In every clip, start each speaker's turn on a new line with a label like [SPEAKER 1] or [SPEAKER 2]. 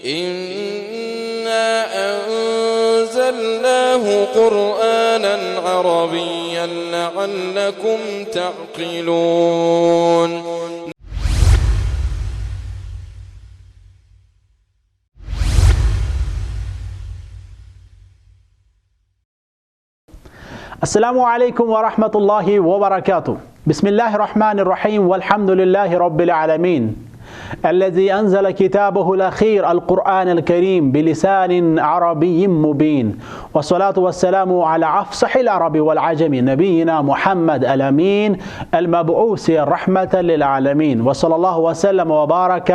[SPEAKER 1] إنا أنزلناه قرآنا عربيا لعلكم تعقلون.
[SPEAKER 2] السلام علیکم ورحمۃ اللہ وبرکاتہ. بسم اللہ الرحمن الرحیم والحمد للہ رب العالمین الذي أنزل كتابه الأخير القرآن الكريم بلسان عربي مبين، والصلاة والسلام على أفصح العرب والعجم نبينا محمد الأمين المبعوث رحمة للعالمين، وصلى الله وسلم وبارك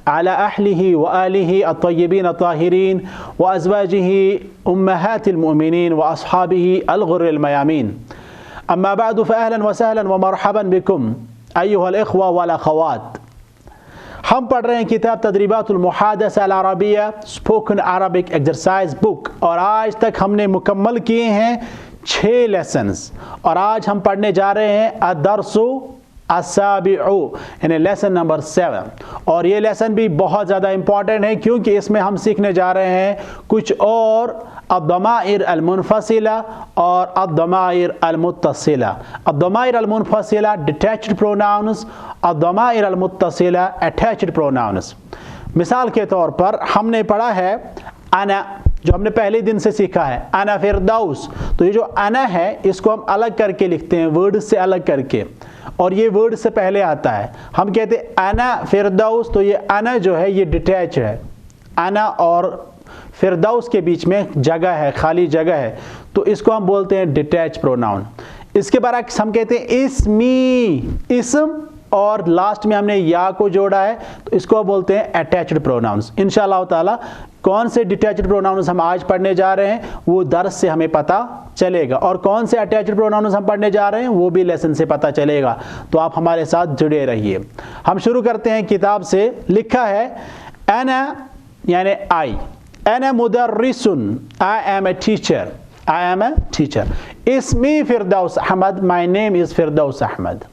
[SPEAKER 2] على أهله وآله الطيبين الطاهرين وأزواجه أمهات المؤمنين وأصحابه الغر الميامين. أما بعد فأهلا وسهلا ومرحبا بكم أيها الإخوة والأخوات. ہم پڑھ رہے ہیں کتاب تدریبات المحادثہ العربیہ اسپوکن عربک ایکسرسائز بک، اور آج تک ہم نے مکمل کیے ہیں 6 لیسنز، اور آج ہم پڑھنے جا رہے ہیں الدرس السابع یعنی لیسن نمبر 7. اور یہ لیسن بھی بہت زیادہ امپورٹنٹ ہے کیونکہ اس میں ہم سیکھنے جا رہے ہیں کچھ اور الضمائر المنفصلہ اور الضمائر المتصلہ. الضمائر المنفصلہ ڈیٹیچڈ پروناؤنز، الضمائر المتصلہ اٹیچڈ پروناؤنز. مثال کے طور پر ہم نے پڑھا ہے انا، جو ہم نے پہلے دن سے سیکھا ہے انا فردوس. تو یہ جو انا ہے اس کو ہم الگ کر کے لکھتے ہیں، ورڈ سے الگ کر کے، اور یہ ورڈ سے پہلے آتا ہے. ہم کہتے ہیں انا فردوس، تو یہ انا جو ہے یہ ڈیٹیچ ہے. انا اور فردوس کے بیچ میں جگہ ہے، خالی جگہ ہے، تو اس کو ہم بولتے ہیں ڈیٹیچ پروناؤن. اس کے برعکس ہم کہتے ہیں اسمی، اسم اور لاسٹ میں ہم نے یا کو جوڑا ہے تو اس کو بولتے ہیں اٹیچڈ پروناؤنز. انشاءاللہ تعالی کون سے ڈیٹیچڈ پروناؤنز ہم آج پڑھنے جا رہے ہیں وہ درس سے ہمیں پتہ چلے گا، اور کون سے اٹیچڈ پروناؤنز ہم پڑھنے جا رہے ہیں وہ بھی لیسن سے پتہ چلے گا. تو آپ ہمارے ساتھ جڑے رہیے. ہم شروع کرتے ہیں کتاب سے. لکھا ہے انا یعنی آئی، انا مدرسن، I am a teacher، I am a teacher. اسمی Firdous Ahmad, my name is Firdous Ahmad.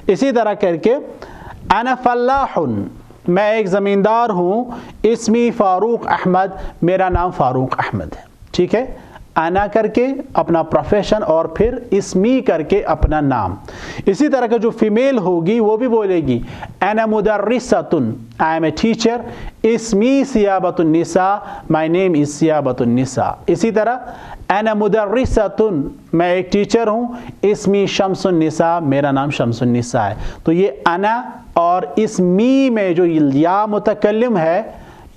[SPEAKER 2] اسی طرح کر کے انا فلاح، میں ایک زمیندار ہوں، اسمی فاروق احمد، میرا نام فاروق احمد ہے. ٹھیک ہے، انا کر کے اپنا پروفیشن اور پھر اسمی کر کے اپنا نام. اسی طرح کا جو فیمیل ہوگی وہ بھی بولے گی انا مدرستن، I am a teacher، اسمی سیابت النساء، my name is سیابت النساء. اسی طرح انا مدرستن، میں ایک ٹیچر ہوں، اسمی شمس النساء، میرا نام شمس النساء ہے. تو یہ انا اور اسمی میں جو یا متکلم ہے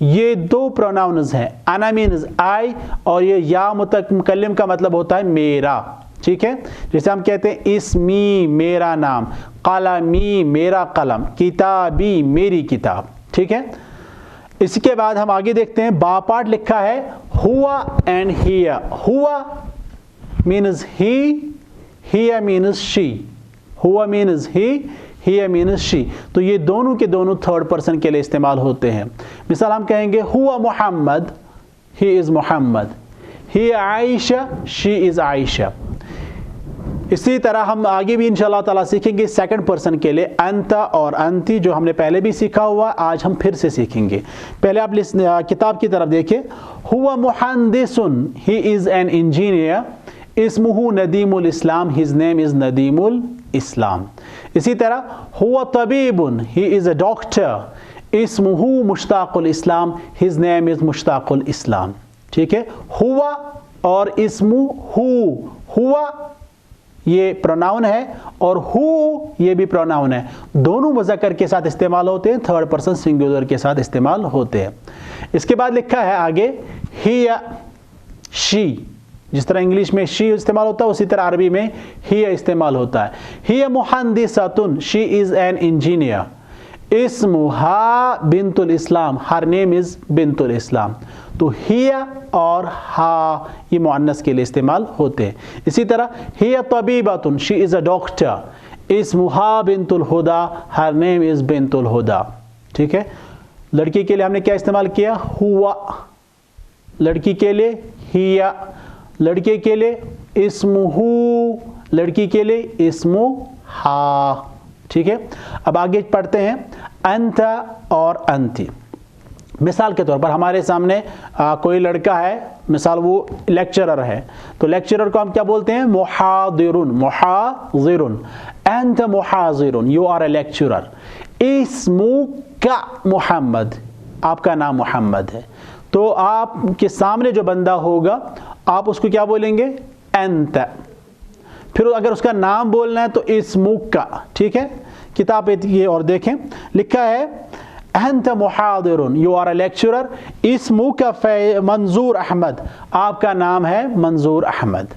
[SPEAKER 2] یہ 2 پروناؤنز ہیں. انا مینز آئی، اور یہ یا متکلم کا مطلب ہوتا ہے میرا. ٹھیک ہے، جیسے ہم کہتے ہیں اسمی میرا نام، قلمی میرا قلم، کتابی میری کتاب. ٹھیک ہے، اس کے بعد ہم آگے دیکھتے ہیں. با پارٹ لکھا ہے ہوا اینڈ ہیا. ہوا مینز ہی، ہیا مینز شی. ہوا مینز ہی، ہی مینز شی. تو یہ دونوں کے دونوں تھرڈ پرسن کے لیے استعمال ہوتے ہیں. مثال ہم کہیں گے ہوا محمد، ہی از محمد. ہی عائشہ، شی از عائشہ. اسی طرح ہم آگے بھی انشاءاللہ تعالیٰ سیکھیں گے سیکنڈ پرسن کے لیے انت اور انتی، جو ہم نے پہلے بھی سیکھا ہوا، آج ہم پھر سے سیکھیں گے. پہلے آپ کتاب کی طرف دیکھیں. ہوا مہندسن، ہی از این انجینئر، اسمہ ندیم الاسلام، ہز نیم از ندیم الاسلام. اسی طرح ہوا طبیب، ہی از اے ڈاکٹر، اسمہ مشتاق الاسلام، ہز نیم از مشتاق الاسلام. ٹھیک ہے، ہوا اور اسمہ ہوا یہ پروناؤن ہے اور ہو یہ بھی پروناؤن ہے. دونوں مذکر کے ساتھ استعمال ہوتے ہیں، تھرڈ پرسن سنگولر کے ساتھ استعمال ہوتے ہیں. اس کے بعد لکھا ہے آگے ہی شی. جس طرح انگلش میں شی استعمال ہوتا ہے اسی طرح عربی میں ہی استعمال ہوتا ہے. ہی مہندستن، شی از این انجینئر. اسمہا بنت الاسلام، ہر نیم از بنت الاسلام. تو ہی اور ہا یہ مؤنث کے لیے استعمال ہوتے ہیں. اسی طرح ہی طبیبۃ، شی از اے ڈاکٹر، اسمہا بنت الہدا، ہر نیم از بنت الہدا. ٹھیک ہے، لڑکی کے لیے ہم نے کیا استعمال کیا؟ ہوا. لڑکی کے لیے ہیا، لڑکے کے لیے اسمہ، لڑکی کے لیے اسمہا. ٹھیک ہے، اب آگے پڑھتے ہیں انت اور انتی. مثال کے طور پر ہمارے سامنے کوئی لڑکا ہے، مثال وہ لیکچرر ہے، تو لیکچرر کو ہم کیا بولتے ہیں؟ محاضرن، محاضرن، انت محاضرن، یو آر اے لیکچرر، اسمک محمد، آپ کا نام محمد ہے، تو آپ کے سامنے جو بندہ ہوگا آپ اس کو کیا بولیں گے؟ انت۔ پھر اگر اس کا نام بولنا ہے تو اسمک کا، ٹھیک ہے؟ کتاب پہ یہ اور دیکھیں لکھا ہے انت محاضرن، یو آر اے لیکچرر، اسمک منظور احمد، آپ کا نام ہے منظور احمد۔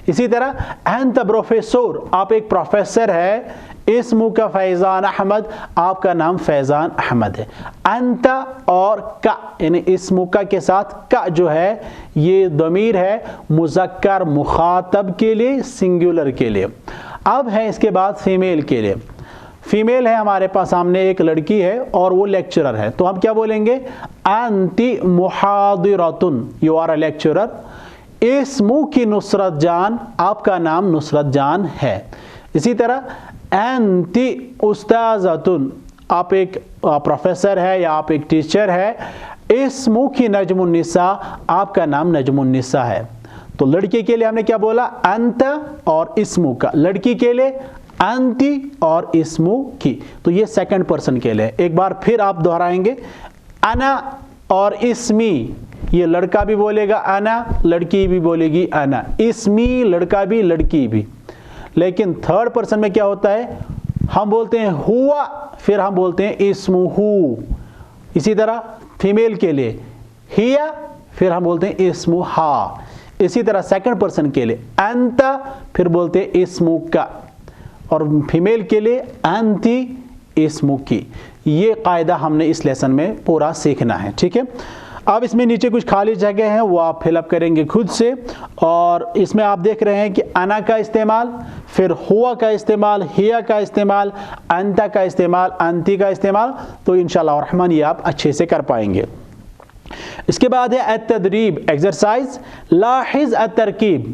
[SPEAKER 2] اسی طرح انت پروفیسور، آپ ایک پروفیسر ہے، اسمک فیضان احمد، آپ کا نام فیضان احمد ہے۔ انت اور کا یعنی اسمک کے ساتھ کا جو ہے یہ ضمیر ہے مذکر مخاطب کے لیے، سنگولر کے لیے۔ اب ہے اس کے بعد فیمیل کے لیے۔ فیمیل ہے ہمارے پاس سامنے ایک لڑکی ہے اور وہ لیکچرر ہے، تو ہم کیا بولیں گے؟ انتی محاضرتن، یو آر اے لیکچرر، اسمک نصرت جان، آپ کا نام نصرت جان ہے۔ اسی طرح انتی استاذتن، آپ ایک پروفیسر ہے یا آپ ایک ٹیچر ہے، اسمک نجم النساء، آپ کا نام نجم النساء ہے۔ تو لڑکی کے لیے ہم نے کیا بولا؟ انت اور اسمک، لڑکی کے لیے انتی اور اسمکی، تو یہ سیکنڈ پرسن کے لیے۔ ایک بار پھر آپ دہرائیں گے، انا اور اسمی، یہ لڑکا بھی بولے گا انا، لڑکی بھی بولے گی انا، اسمی لڑکا بھی لڑکی بھی۔ لیکن تھرڈ پرسن میں کیا ہوتا ہے؟ ہم بولتے ہیں ہوا، پھر ہم بولتے ہیں اسمہو۔ اسی طرح فیمیل کے لیے ہیا، پھر ہم بولتے ہیں اسمہا۔ اسی طرح سیکنڈ پرسن کے لیے انت، پھر بولتے ہیں اسمک، اور فیمیل کے لیے انتی اسمکی۔ یہ قاعدہ ہم نے اس لیسن میں پورا سیکھنا ہے، ٹھیک ہے؟ اب اس میں نیچے کچھ خالی جگہ ہیں، وہ آپ فل اپ کریں گے خود سے، اور اس میں آپ دیکھ رہے ہیں کہ انا کا استعمال، پھر ہوا کا استعمال، ہیا کا استعمال، انتا کا استعمال، انتی کا استعمال، تو انشاءاللہ الرحمن یہ آپ اچھے سے کر پائیں گے۔ اس کے بعد ہے التدریب، ایکسرسائز۔ لاحظ الترکیب،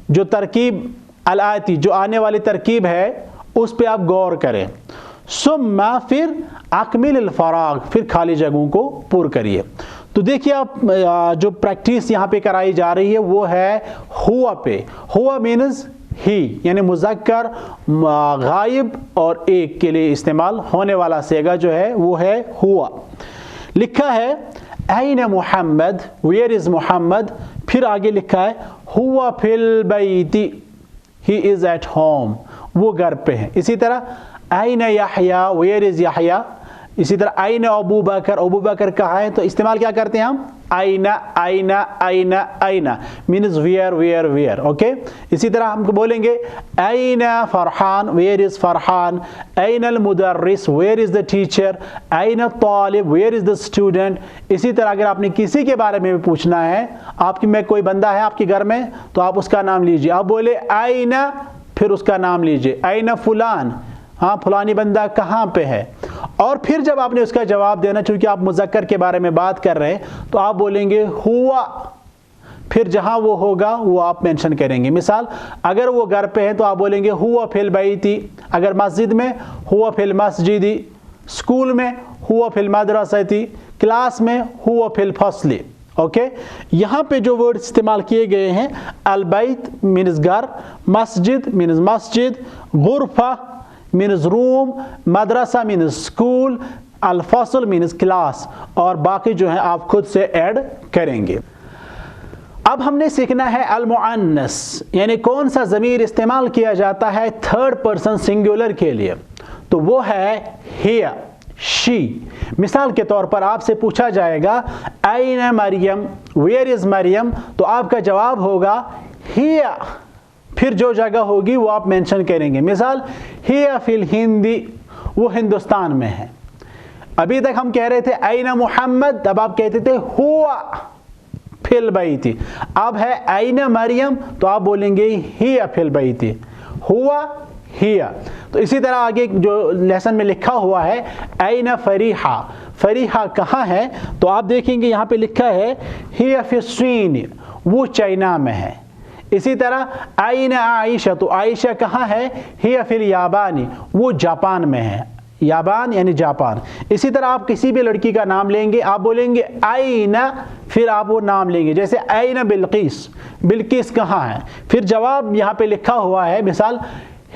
[SPEAKER 2] جو ترکیب الآتی، جو آنے والی ترکیب ہے اس پہ آپ غور کریں۔ ثم، پھر اکمل الفراغ، پھر خالی جگہوں کو پر کریے۔ تو دیکھیے آپ جو پریکٹس یہاں پہ کرائی جا رہی ہے وہ ہے ہوا پہ۔ ہوا مینز ہی، یعنی مذکر غائب اور ایک کے لیے استعمال ہونے والا صیغہ جو ہے وہ ہے ہوا۔ لکھا ہے این محمد، ویئر از محمد، پھر آگے لکھا ہے ہوا فی البیت، ہی از ایٹ ہوم، وہ گھر پہ ہے۔ اسی طرح این یحییٰ، ویئر از یحییٰ۔ اسی طرح این ابو بکر، ابو بکر کہاں ہے؟ تو استعمال کیا کرتے ہیں ہم؟ این، این، این، این، means where, where, where, okay. اسی طرح ہم بولیں گے این فرحان، ویئر از فرحان، این المدرس، ویئر از دا ٹیچر، این الطالب، ویئر از دا اسٹوڈنٹ۔ اسی طرح اگر آپ نے کسی کے بارے میں پوچھنا ہے، آپ کی میں کوئی بندہ ہے آپ کے گھر میں، تو آپ اس کا نام لیجئے، آپ بولے این، پھر اس کا نام لیجئے، این فلان، ہاں فلانی بندہ کہاں پہ ہے، اور پھر جب آپ نے اس کا جواب دینا، چونکہ آپ مذکر کے بارے میں بات کر رہے ہیں، تو آپ بولیں گے ہوا، پھر جہاں وہ ہوگا وہ آپ مینشن کریں گے۔ مثال اگر وہ گھر پہ ہے تو آپ بولیں گے ہوا فی البیت، اگر مسجد میں ہوا فی المسجد، اسکول میں ہوا فی المدرسۃ، کلاس میں ہوا فی الفصل، اوکے۔ یہاں پہ جو ورڈ استعمال کیے گئے ہیں، البیت مینز گھر، مسجد مینز مسجد، غرفہ مینز روم، مدرسہ مینز اسکول، الفصل مینز کلاس، اور باقی جو ہیں آپ خود سے ایڈ کریں گے۔ اب ہم نے سیکھنا ہے المؤنث، یعنی کون سا ضمیر استعمال کیا جاتا ہے تھرڈ پرسن سنگولر کے لیے، تو وہ ہے ہی، شی۔ مثال کے طور پر آپ سے پوچھا جائے گا این مریم، ویئر از مریم، تو آپ کا جواب ہوگا ہی، پھر جو جگہ ہوگی وہ آپ مینشن کریں گے۔ مثال ہی فی الہندی، وہ ہندوستان میں ہے۔ ابھی تک ہم کہہ رہے تھے این محمد، تب آپ کہتے تھے ہوا فی البیت، اب ہے این مریم تو آپ بولیں گے ہی فی البیت، ہوا ہی۔ تو اسی طرح آگے جو لیسن میں لکھا ہوا ہے این فریحہ، فریحہ کہاں ہے؟ تو آپ دیکھیں گے یہاں پہ لکھا ہے ہی فی الصین، وہ چائنا میں ہے۔ اسی طرح این عائشہ، تو عائشہ کہاں ہے؟ ہی فی الیابان، وہ جاپان میں ہے۔ یابان یعنی جاپان. اسی طرح آپ کسی بھی لڑکی کا نام لیں گے, آپ بولیں گے آئین, پھر آپ وہ نام لیں گے. جیسے آئین بلقیس, بلقیس کہاں ہے, پھر جواب یہاں پہ لکھا ہوا ہے, مثال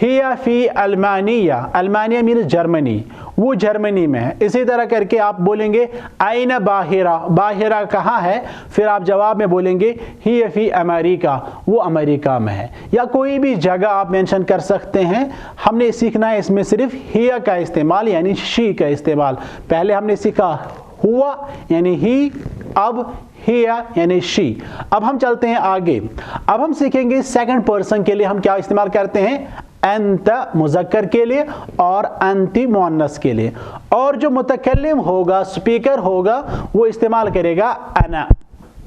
[SPEAKER 2] ہی فی المانیہ, المانیہ مینز جرمنی, وہ جرمنی میں ہے. اسی طرح کر کے آپ بولیں گے آئین باہرہ, باہرہ کہاں ہے, پھر آپ جواب میں بولیں گے ہی فی امریکہ, وہ امریکہ میں ہے. یا کوئی بھی جگہ آپ مینشن کر سکتے ہیں. ہم نے سیکھنا ہے اس میں صرف ہی کا استعمال یعنی شی کا استعمال. پہلے ہم نے سیکھا ہوا یعنی ہی, اب ہیا یعنی شی. اب ہم چلتے ہیں آگے. اب ہم سیکھیں گے سیکنڈ پرسن کے لیے ہم کیا استعمال کرتے ہیں, انت مذکر کے لیے اور انتی مؤنث کے لیے. اور جو متکلم ہوگا, سپیکر ہوگا, وہ استعمال کرے گا انا.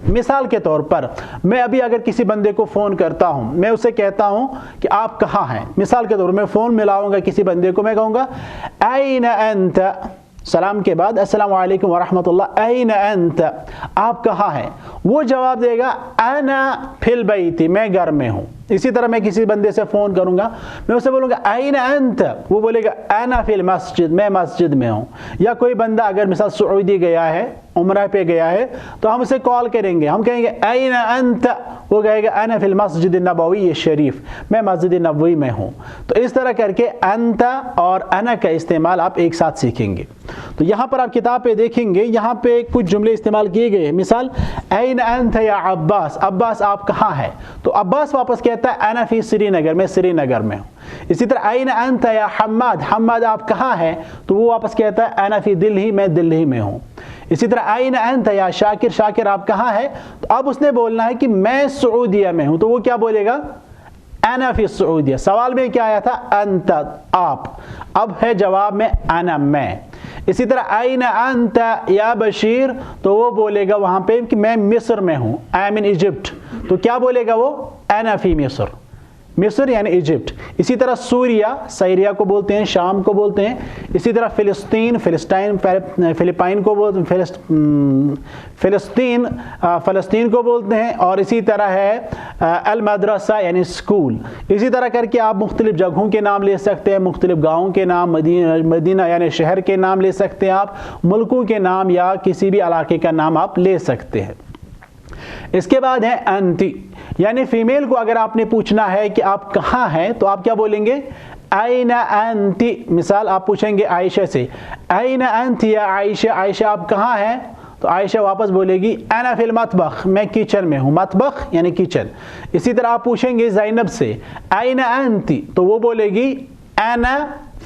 [SPEAKER 2] مثال کے طور پر میں ابھی اگر کسی بندے کو فون کرتا ہوں, میں اسے کہتا ہوں کہ آپ کہاں ہیں. مثال کے طور پر میں فون ملاؤں گا کسی بندے کو, میں کہوں گا این انت, سلام کے بعد السلام علیکم ورحمۃ اللہ, این انت, آپ کہاں ہیں. وہ جواب دے گا انا فی البیت, میں گھر میں ہوں. اسی طرح میں کسی بندے سے فون کروں گا, میں اسے بولوں گا این انت, وہ بولے گا انا فی المسجد, میں مسجد میں ہوں. یا کوئی بندہ اگر مثال سعودی گیا ہے, عمرہ پہ گیا ہے, تو ہم اسے کال کریں گے, ہم کہیں گے این انت, وہ کہے گا انا فی المسجد النبوی الشریف, میں مسجد نبوی میں ہوں. تو اس طرح کر کے انت اور انا کا استعمال آپ ایک ساتھ سیکھیں گے. تو یہاں پر آپ کتاب پہ دیکھیں گے, یہاں پہ کچھ جملے استعمال کیے گئے ہیں. مثال این انت یا عباس, عباس آپ کہاں ہیں, تو عباس واپس کہتا ہے انا فی سری نگر, میں سری نگر میں ہوں. اسی طرح این انت یا حماد, حماد آپ کہاں ہیں, تو وہ واپس کہتا ہے انا فی دلہی, میں دلہی میں ہوں. اسی طرح این انت یا شاکر, شاکر آپ کہاں ہیں, تو اب اس نے بولنا ہے کہ میں سعودیہ میں ہوں, تو وہ کیا بولے گا انا فی السعودیہ. سوال میں کیا آیا تھا انت, آپ, اب ہے جواب میں انا, میں. اسی طرح این انت یا بشیر, تو وہ بولے گا وہاں پہ کہ میں مصر میں ہوں, آئی ایم ان ایجپٹ, تو کیا بولے گا وہ انا فی مصر, مصر یعنی ایجپٹ. اسی طرح سوریہ, سیریا کو بولتے ہیں, شام کو بولتے ہیں. اسی طرح فلسطین, فلسطین, فلپائن کو بولتے ہیں, فلسطین, فلسطین کو بولتے ہیں. اور اسی طرح ہے المدرسہ یعنی اسکول. اسی طرح کر کے آپ مختلف جگہوں کے نام لے سکتے ہیں, مختلف گاؤں کے نام, مدینہ یعنی شہر کے نام لے سکتے ہیں آپ, ملکوں کے نام یا کسی بھی علاقے کا نام آپ لے سکتے ہیں. اس کے بعد ہے انتی, یعنی فیمیل کو اگر آپ نے پوچھنا ہے کہ آپ کہاں ہیں, تو آپ کیا بولیں گے این انتی. مثال آپ پوچھیں گے عائشہ سے این انت یا عائشہ, عائشہ آپ کہاں ہیں, تو عائشہ واپس بولے گی انا فی المطبخ, میں کچن میں ہوں, مطبخ یعنی کچن. اسی طرح آپ پوچھیں گے زینب سے این انتی, تو وہ بولے گی انا,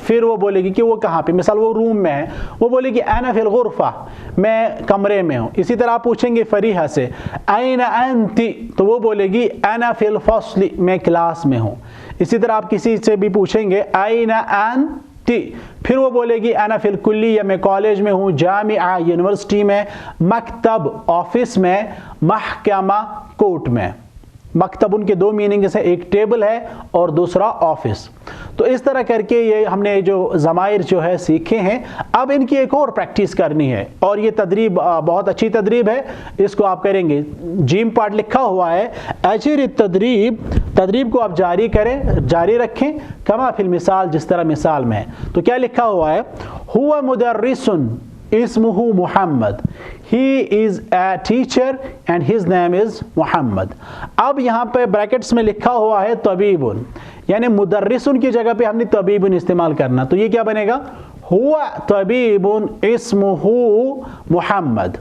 [SPEAKER 2] پھر وہ بولے گی کہ وہ کہاں پہ, مثال وہ روم میں ہے, وہ بولے گی انا فی الغرفہ, میں کمرے میں ہوں. اسی طرح آپ پوچھیں گے فریحہ سے این انتی, تو وہ بولے گی انا فی الفصل, میں کلاس میں ہوں. اسی طرح آپ کسی سے بھی پوچھیں گے این انتی, پھر وہ بولے گی انا فی الکلیہ, میں کالج میں ہوں, جامعہ یونیورسٹی میں, مکتب آفس میں, محکمہ کورٹ میں. مکتب ان کے دو میننگز ہیں, ایک ٹیبل ہے اور دوسرا آفس. تو اس طرح کر کے یہ ہم نے جو ضمائر جو ہے سیکھے ہیں. اب ان کی ایک اور پریکٹس کرنی ہے, اور یہ تدریب بہت اچھی تدریب ہے, اس کو آپ کریں گے. جیم پارٹ لکھا ہوا ہے اجر التدریب, تدریب کو آپ جاری کریں, جاری رکھیں, کما فی المثال, جس طرح مثال میں ہے. تو کیا لکھا ہوا ہے, ہوا مدرس اسمہ محمد, he is a teacher and his name is محمد. اب یہاں پہ بریکٹس میں لکھا ہوا ہے طبیبن, یعنی مدرسن کی جگہ پہ ہم نے طبیبن استعمال کرنا. تو یہ کیا بنے گا, ہوا طبیبن اسمہ محمد.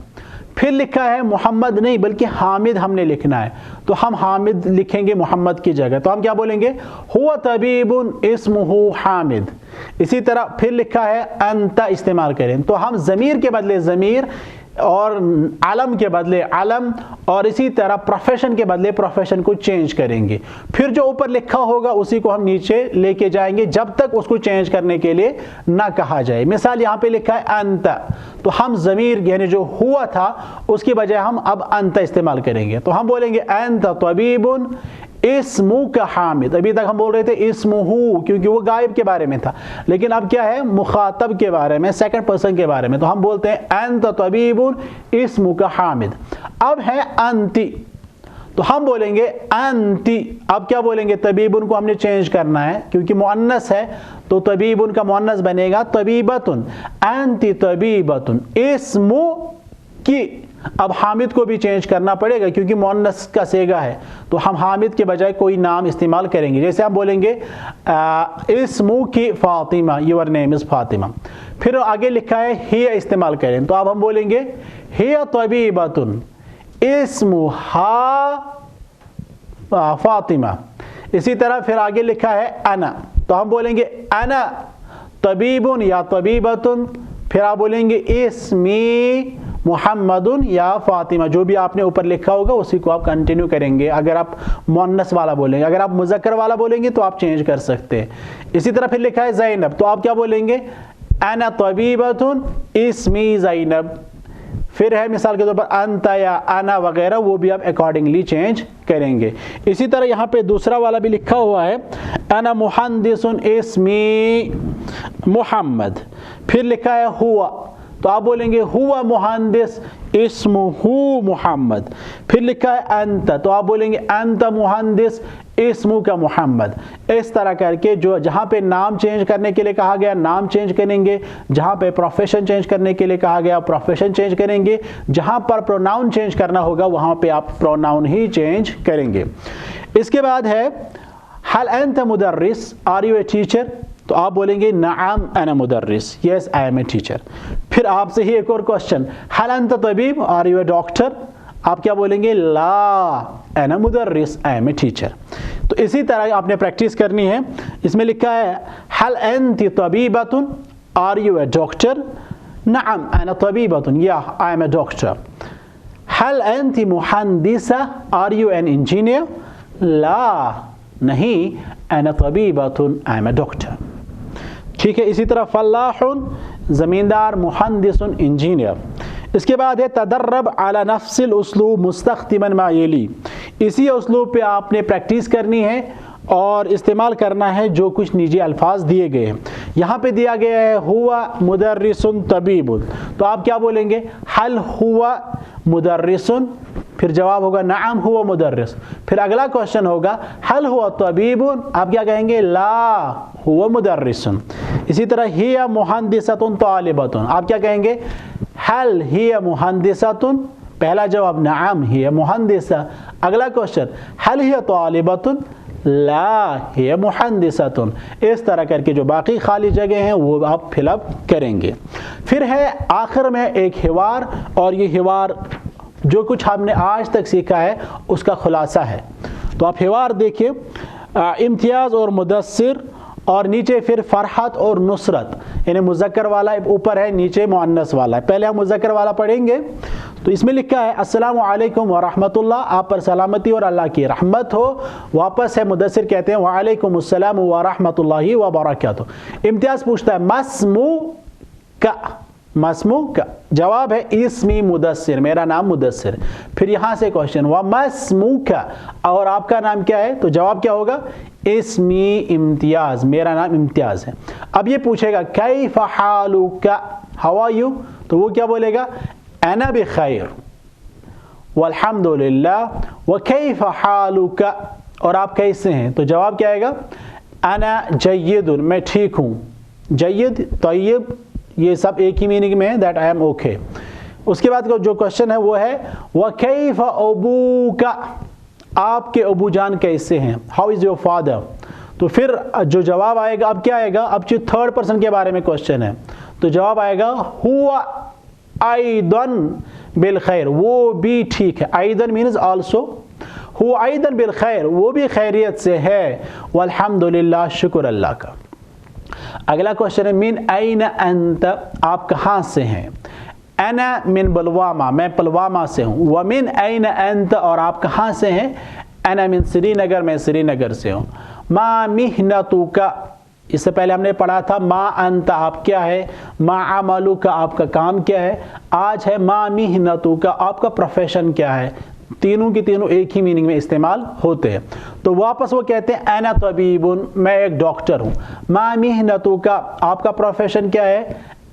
[SPEAKER 2] پھر لکھا ہے محمد نہیں بلکہ حامد ہم نے لکھنا ہے, تو ہم حامد لکھیں گے محمد کی جگہ, تو ہم کیا بولیں گے ہوا طبیب اسمہ حامد. اسی طرح پھر لکھا ہے انت استعمال کریں, تو ہم ضمیر کے بدلے ضمیر اور علم کے بدلے علم, اور اسی طرح پروفیشن کے بدلے پروفیشن کو چینج کریں گے. پھر جو اوپر لکھا ہوگا اسی کو ہم نیچے لے کے جائیں گے جب تک اس کو چینج کرنے کے لیے نہ کہا جائے. مثال یہاں پہ لکھا ہے انت, تو ہم ضمیر یعنی جو ہوا تھا اس کی بجائے ہم اب انت استعمال کریں گے. تو ہم بولیں گے انت طبیب اسمک حامد. ابھی تک ہم بول رہے تھے اسمہ, کیونکہ وہ غائب کے بارے میں تھا, لیکن اب کیا ہے مخاطب کے بارے میں, سیکنڈ پرسن کے بارے میں. تو ہم بولتے ہیں انت طبیب اسمک حامد. اب ہے انتی, تو ہم بولیں گے انتی. اب کیا بولیں گے؟ طبیبن کو ہم نے چینج کرنا ہے کیونکہ مؤنث ہے تو طبیبن کا مؤنث بنے گا طبیبتن. انتی طبیبتن اسم کی. اب حامد کو بھی چینج کرنا پڑے گا کیونکہ مؤنث کا صیغہ ہے تو ہم حامد کے بجائے کوئی نام استعمال کریں گے. جیسے ہم بولیں گے اسم کی فاطمہ، یور نیم از فاطمہ. پھر آگے لکھا ہے ہی استعمال کریں تو اب ہم بولیں گے ہی طبیبتن اسمہا فاطمہ. اسی طرح پھر آگے لکھا ہے انا تو ہم بولیں گے انا طبیب یا طبیبتن. پھر آپ بولیں گے اسمی محمد یا فاطمہ. جو بھی آپ نے اوپر لکھا ہوگا اسی کو آپ کنٹینیو کریں گے. اگر آپ مؤنث والا بولیں گے، اگر آپ مذکر والا بولیں گے تو آپ چینج کر سکتے ہیں. اسی طرح پھر لکھا ہے زینب تو آپ کیا بولیں گے؟ انا طبیبتن اسمی زینب. پھر ہے مثال کے طور پر انت یا انا وغیرہ، وہ بھی آپ اکارڈنگلی چینج کریں گے. اسی طرح یہاں پہ دوسرا والا بھی لکھا ہوا ہے انا مہندس اسمی محمد. پھر لکھا ہے ہوا تو آپ بولیں گے ہوا مہندس اسمہ محمد. پھر لکھا ہے انت تو آپ بولیں گے انت مہندس اسمہ کا محمد. اس طرح کر کے جو جہاں پہ نام چینج کرنے کے لیے کہا گیا نام چینج کریں گے، جہاں پہ پروفیشن چینج کرنے کے لیے کہا گیا پروفیشن چینج کریں گے، جہاں پر پروناؤن چینج کرنا ہوگا وہاں پہ آپ پروناؤن ہی چینج کریں گے. اس کے بعد ہے هل انت مدرس، آر یو اے ٹیچر؟ تو آپ بولیں گے نعم انا مدرس، یس آئی ایم اے ٹیچر. پھر آپ سے ہی ایک اور کوشچن هل انت طبیب، آر یو اے ڈاکٹر؟ آپ کیا بولیں گے؟ لا انا مدرس آئی ایم اے ٹیچر. تو اسی طرح آپ نے پریکٹس کرنی ہے. اس میں لکھا ہے هل انت طبیبۃ، آر یو اے ڈاکٹر؟ نعم انا طبیبۃ یا آئی ایم اے ڈاکٹر. هل انت مہندسہ، آر یو این انجینئر؟ لا نہیں انا طبیبۃ آئی ایم اے ڈاکٹر. ٹھیک ہے. اسی طرح فلاح زمیندار، مہندس انجینئر. اس کے بعد ہے تدرب علی نفس الاسلوب مستخدما ما یلی. اسی اسلوب پہ آپ نے پریکٹس کرنی ہے اور استعمال کرنا ہے جو کچھ نیچے الفاظ دیے گئے ہیں. یہاں پہ دیا گیا ہے ہوا مدرس طبیب تو آپ کیا بولیں گے؟ حل ہوا مدرس، پھر جواب ہوگا نعم ہوا مدرس. پھر اگلا کوشچن ہوگا حل ہوا طبیب، آپ کیا کہیں گے؟ لا ہوا مدرس. اسی طرح ہی مہندسۃ طالبۃ، آپ کیا کہیں گے؟ حل ہی مہندسۃ، پہلا جواب نعم ہی مہندسہ. اگلا کوشچن حل ہی طالبۃ، لا ہی مہندسۃ. اس طرح کر کے جو باقی خالی جگہ ہیں وہ آپ فل اپ کریں گے. پھر ہے آخر میں ایک حوار، اور یہ حوار جو کچھ ہم نے آج تک سیکھا ہے اس کا خلاصہ ہے. تو آپ حوار دیکھیں، امتیاز اور مدثر، اور نیچے پھر فرحت اور نصرت، یعنی مذکر والا اوپر ہے، نیچے مؤنث والا ہے. پہلے ہم مذکر والا پڑھیں گے. تو اس میں لکھا ہے السلام علیکم ورحمۃ اللہ، آپ پر سلامتی اور اللہ کی رحمت ہو. واپس ہے مدثر کہتے ہیں وعلیکم السلام ورحمۃ اللہ وبرکاتہ. امتیاز پوچھتا ہے مسموک، مسموک، جواب ہے اسمی مدثر، میرا نام مدثر. پھر یہاں سے کوشچن ومسموک، اور آپ کا نام کیا ہے؟ تو جواب کیا ہوگا؟ اسمی امتیاز، میرا نام امتیاز ہے. اب یہ پوچھے گا کیف حالک، ہاؤ آر یو؟ تو وہ کیا بولے گا؟ انا بخیر والحمد للہ وکیف حالک، اور آپ کیسے ہیں؟ تو جواب کیا آئے گا؟ انا جید، میں ٹھیک ہوں. جید، طیب، یہ سب ایک ہی میننگ میں ہے، دیٹ آئی ایم اوکے. اس کے بعد جو کوشچن ہے وہ ہے وکیف ابوک، آپ کے ابو جان کیسے ہیں؟ How is your father? تو پھر جو جواب آئے گا اب کیا آئے گا؟ اب جو تھرڈ پرسن کے بارے میں کوشچن ہے تو جواب آئے گا ہوا ایضاً بالخیر، وہ بھی ٹھیک ہے. ایضاً مینز آلسو. ہوا ایضاً بالخیر، وہ بھی خیریت سے ہے. والحمد للہ، شکر اللہ کا. اگلا کوشچن ہے من این انت، آپ کہاں سے ہیں؟ انا من پلوامہ، میں پلوامہ سے ہوں. ومن این انت، اور آپ کہاں سے ہیں؟ انا من سری نگر، میں سری نگر سے ہوں. ما محنتک، اس سے پہلے ہم نے پڑھا تھا ما انت، آپ کیا ہے؟ ما عملک، آپ کا کام کیا ہے؟ آج ہے ما محنتک، آپ کا پروفیشن کیا ہے؟ تینوں کی تینوں ایک ہی میننگ میں استعمال ہوتے ہیں. تو واپس وہ کہتے ہیں انا طبیب، میں ایک ڈاکٹر ہوں. ما محنتک، آپ کا پروفیشن کیا ہے؟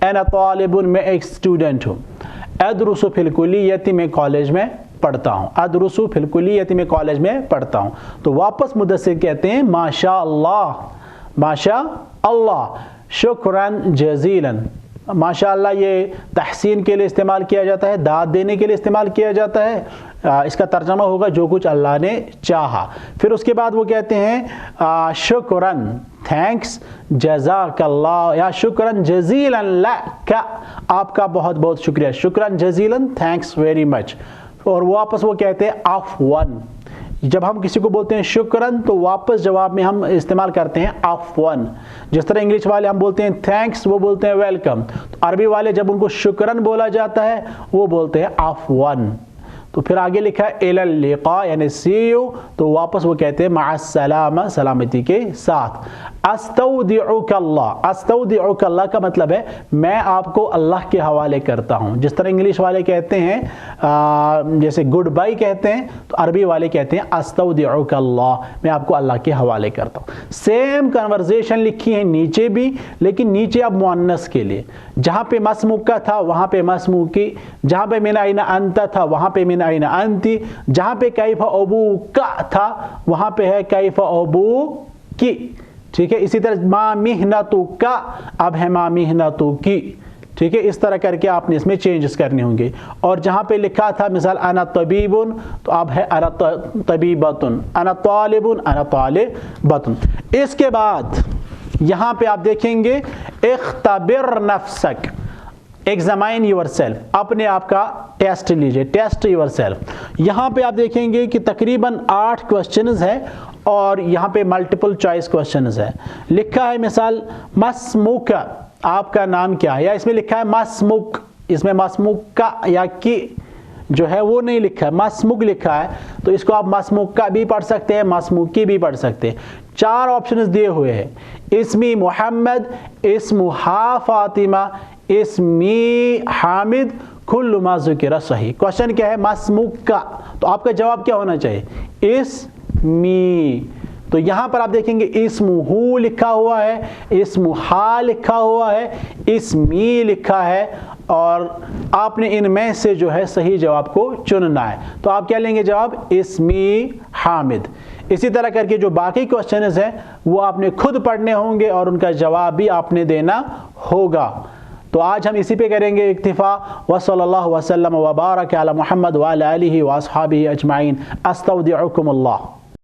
[SPEAKER 2] انا طالب، میں ایک اسٹوڈنٹ ہوں. ادرس فی الکلیۃ، میں کالج میں پڑھتا ہوں، ادرسو فی الکلیۃ میں کالج میں پڑھتا ہوں۔ تو واپس مدثر کہتے ہیں ماشاء اللہ، ماشاء اللہ، شکراً جزیلاً۔ ماشاء اللہ یہ تحسین کے لیے استعمال کیا جاتا ہے، داد دینے کے لیے استعمال کیا جاتا ہے۔ اس کا ترجمہ ہوگا جو کچھ اللہ نے چاہا۔ پھر اس کے بعد وہ کہتے ہیں شکراً، تھینکس، جزاک اللہ، یا شکراً جزیلاً لک، آپ کا بہت بہت شکریہ، شکراً جزیلاً، تھینکس ویری مچ۔ اور واپس وہ کہتے ہیں عفواً۔ جب ہم کسی کو بولتے ہیں شکراً تو واپس جواب میں ہم استعمال کرتے ہیں عفواً۔ جس طرح انگلش والے ہم بولتے ہیں تھینکس، وہ بولتے ہیں ویلکم، تو عربی والے جب ان کو شکراً بولا جاتا ہے وہ بولتے ہیں عفواً۔ تو پھر آگے لکھا ہے الی اللقاء یعنی سی یو، تو واپس وہ کہتے ہیں مع السلامہ، سلامتی کے ساتھ۔ استودعک اللہ، استودعک اللہ کا مطلب ہے میں آپ کو اللہ کے حوالے کرتا ہوں۔ جس طرح انگلش والے کہتے ہیں جیسے گڈ بائی کہتے ہیں، تو عربی والے کہتے ہیں استودعک اللہ، میں آپ کو اللہ کے حوالے کرتا ہوں۔ سیم کنورزیشن لکھی ہے نیچے بھی، لیکن نیچے اب مؤنث کے لیے، جہاں پہ مسموکہ تھا وہاں پہ مسموکی، جہاں پہ من این انت تھا وہاں پہ من این انتی، جہاں پہ کیف ابوکا تھا وہاں پہ ہے کیف ابوکی، ٹھیک ہے۔ اسی طرح ما محنتو کا اب ہے ما محنتو کی، ٹھیک ہے۔ اس طرح کر کے آپ نے اس میں چینجز کرنے ہوں گے۔ اور جہاں پہ لکھا تھا مثال انا طبیب تو اب ہے انا طبیبتن، انا طالب انا طالبتن۔ اس کے بعد یہاں پہ آپ دیکھیں گے اختبر نفسک، ایگزامائن یور سیلف، اپنے آپ کا ٹیسٹ لیجئے، ٹیسٹ یور سیلف۔ یہاں پہ آپ دیکھیں گے کہ تقریباً 8 کوسچنز ہیں اور یہاں پہ ملٹیپل چوائس کوسچنز ہے۔ لکھا ہے مثال مسموک، آپ کا نام کیا ہے، یا اس میں لکھا ہے مسموک، اس میں مسموک کا یا کی جو ہے وہ نہیں لکھا ہے، مسموک لکھا ہے، تو اس کو آپ مسموک کا بھی پڑھ سکتے ہیں، مسموکی بھی پڑھ سکتے ہیں۔ 4 آپشنز دیے ہوئے ہیں، اسمی محمد، اسمہا فاطمہ، اسمی حامد، کل ما ذکر صحیح۔ کوشچن کیا ہے مسموک کا، تو آپ کا جواب کیا ہونا چاہیے اسمی۔ تو یہاں پر آپ دیکھیں گے اسمہو لکھا ہوا ہے، اسمہا لکھا ہوا ہے، اسمی لکھا ہے، اور آپ نے ان میں سے جو ہے صحیح جواب کو چننا ہے۔ تو آپ کیا لیں گے جواب اسمی حامد۔ اسی طرح کر کے جو باقی کوسچنز ہیں وہ آپ نے خود پڑھنے ہوں گے اور ان کا جواب بھی آپ نے دینا ہوگا۔ تو آج ہم اسی پہ کریں گے اکتفا۔ وصلی اللہ وسلم وبارک علی محمد وعلی آلہ واصحابہ اجمعین۔ استودعکم اللہ۔